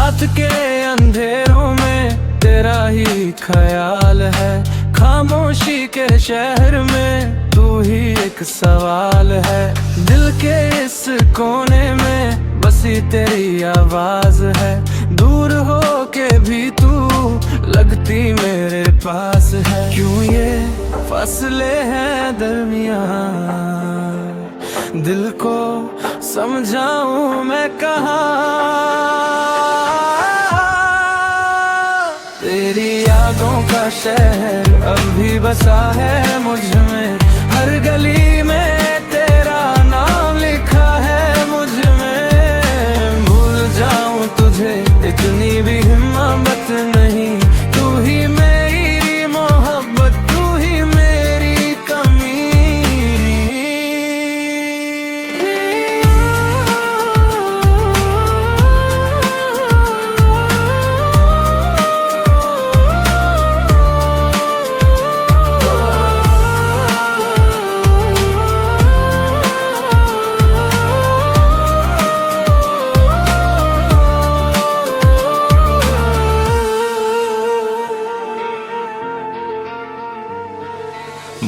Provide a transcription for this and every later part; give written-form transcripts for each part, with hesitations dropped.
रात के अंधेरों में तेरा ही ख्याल है, खामोशी के शहर में तू ही एक सवाल है। दिल के इस कोने में बसी तेरी आवाज है, दूर हो के भी तू लगती मेरे पास है। क्यों ये फासले हैं दरमियां, दिल को समझाऊं मैं कहाँ। तेरी यादों का शहर अब भी बसा है मुझ में, हर गली में तेरा नाम लिखा है मुझ में। भूल जाऊं तुझे इतनी भी हिम्मत नहीं, तू ही मेरी मोहब्बत, तू ही मेरी कमी।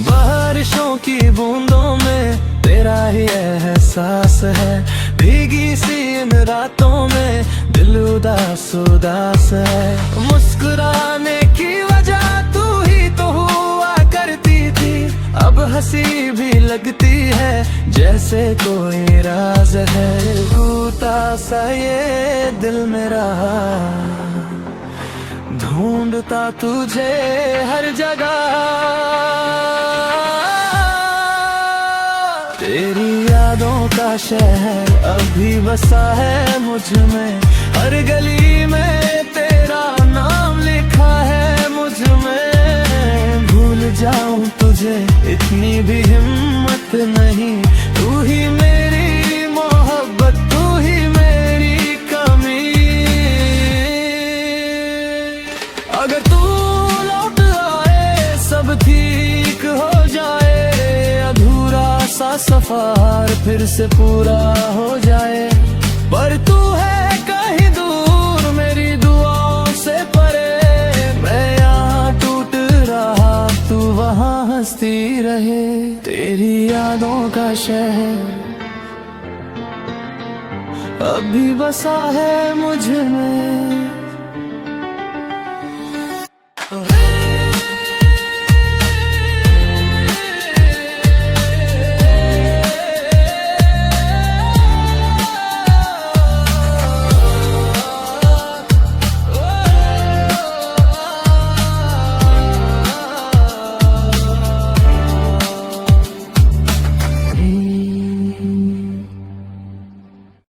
बारिशों की बूंदों में तेरा ही एहसास है, भीगी सी इन रातों में दिल उदास उदास है। मुस्कुराने की वजह तू ही तो हुआ करती थी, अब हंसी भी लगती है जैसे कोई राज है। टूटा सा ये दिल मेरा ढूंढता तुझे हर जगह, तेरी यादों का शहर अभी बसा है मुझ में, हर गली में तेरा नाम लिखा है मुझ में। भूल जाऊं तुझे इतनी भी हिम्मत नहीं, तू ही मेरी मोहब्बत, तू ही मेरी कमी। अगर तू लौट आए सब ठीक हो जाए, अधूरा सा सफर फिर से पूरा हो जाए। पर तू है कहीं दूर मेरी दुआओं से परे, मैं यहाँ टूट रहा तू वहाँ हंसती रहे। तेरी यादों का शहर अभी बसा है मुझ में।